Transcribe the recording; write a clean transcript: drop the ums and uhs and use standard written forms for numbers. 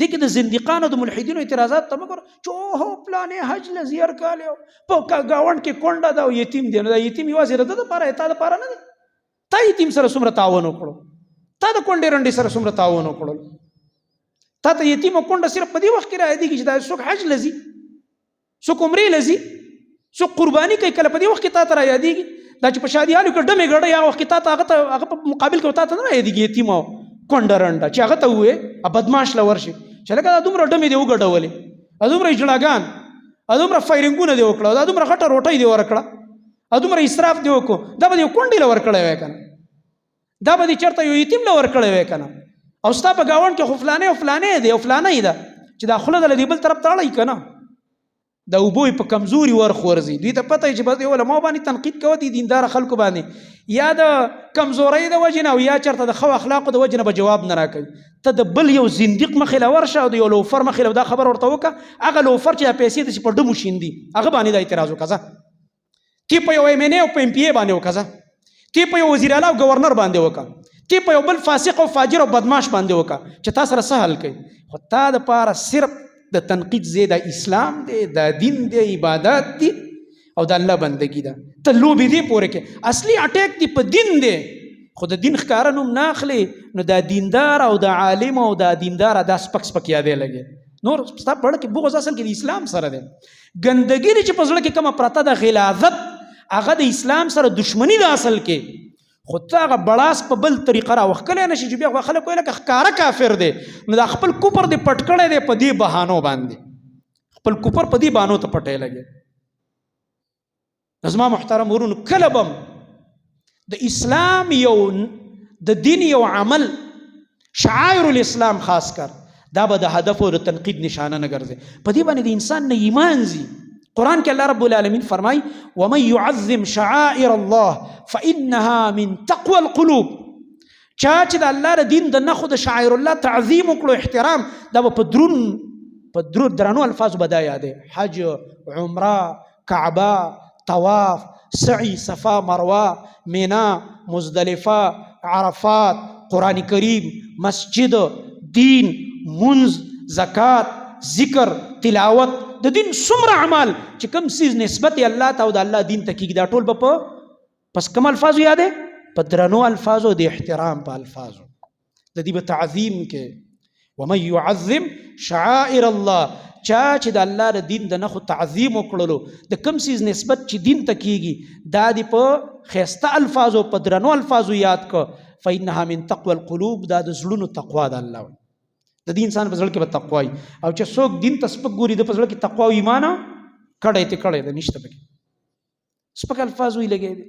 دې کې د زندقانو د ملحدینو اعتراضات ته مه ګوره چې اوهو پلانې حج له زیار کالی په ګاونډ کې کونډه ده او یتیم دی نو دا یتیم یوازې د ده دپاره تا دپاره نه دی تا یتیم سره څومره تعاون وکړو تا د کونډې رنډې سره څومره تعاون وکړل تا ته یتیم او کونډه صرف په دې وخت کې رایادېږي چې دا څوک حج له ځي څوک عمرې له ځي څوک قرباني کوي کله په دې وخت کې تا ته رایادېږي دا چې په شادیانو کې ډمې ګډۍ هغه وخت کې تا ته هغه په مقابل کې تا ته نه رایادېږي یتیم او کونډه رنډه چې هغه ته ووایې بدماش له ورشي چې لکه دا دومره ډمې دې وګډولې دومره جړاګان دومره فایرنګونه دې وکړه دا دومره غټه روټۍ دې ورکړه دومره اسراف دې وکړو دا به دې کونډې له ورکړی وای که نه دا به دې چېرته یو یتیم له ورکړی وای که نه او ستا په ګاونډ کې خو فلانې او فلانې دی او فلانۍ ده چې دا خوله ده له دې بل طرف ته اړوي که نه د اوبو په کمزوري ورخ ورځي دوی ته پته چې بس علماو باندې تنقید کوه دي دینداره خلکو باندې یا د کمزورۍ د وجې نه او یا چېرته د ښو اخلاقو د وجې نه به جواب نه راکوي ته د بل یو زندیق مخې له ورشه او د یو لوفر مخې له دا خبر ورته وکړه هغه لوفر چې دا پیسې داسې په ډمو شیندي هغه باندې دا اعتراض وکړه تی په یو MNA او په MPA باندې وکړه تی په یو وزیر اعلی او ګورنر باندې وکړه تی په یو بل فاسق او فاجر او بدماش باندې وکړه چې تا سره څه حل کوي خو تا دپاره صرف د تنقید زی د اسلام دی د دین دی عبادت دی او د الله بندگی ده ته لوبې دی پورې کې اصلي اټیک دی په دین دی خو د دین ښکاره نوم نه اخلي نو دا دیندار او د عالم او د دیندار دا سپک سپک یادې لګي نور ستا په اړه کې بغض اصل کې د اسلام سره دی ګندګي چې په زړه کې کومه پرته د غلاظت هغه د اسلام سره دشمنی ده اصل کې خو ته هغه بړاس په بل طریقه راوښکلی نه شي چې بیا خلک وایي لکه ښکاره کافر دی نو دا خپل کفر دې پټ کړی دی په دې بهانو باندې خپل کفر په دې بهانو ته پټی لګي زما محترم ورونو کله به د اسلام یو د دین یو عمل شعائر الاسلام خاص کر دا به د هدف او د تنقید نشانه نه ګرځي په دې باندې د انسان نه ایمان ځي قرآن کې الله رب العالمین فرمای ومن يعظم شعائر الله فإنها من تقوى القلوب چا چې د الله د دین د نښو د شعائر الله تعظیم وکړو احترام دا به په درنو الفاظو به دا یادې حج عمره کعبه طواف سعی صفا مروه مینا مزدلفه عرفات قرآن کریم مسجد دین منز زکات ذکر تلاوت د دین څومره اعمال چې کوم څیز نسبت یې الله ته او د الله دین ته کېږي دا ټول به په پس کوم الفاظو یادې په درنو الفاظو د احترام په الفاظو د دې به تعظیم کې ومن يعظم شعائر الله چا چې د الله د دین د نښو تعظیم وکړلو د کوم څیز نسبت چې دین ته کېږي دا دې په ښایسته الفاظو په درنو الفاظو یاد کړه فإنها من تقوى القلوب دا د زړونو تقوا د الله د دې انسان په زړه کې به تقوا وي او چې څوک دین ته سپک ګوري د په زړه کې تقوا او ایمان کړی ته کړی ده نشته پکې سپک الفاظ وی لګی دی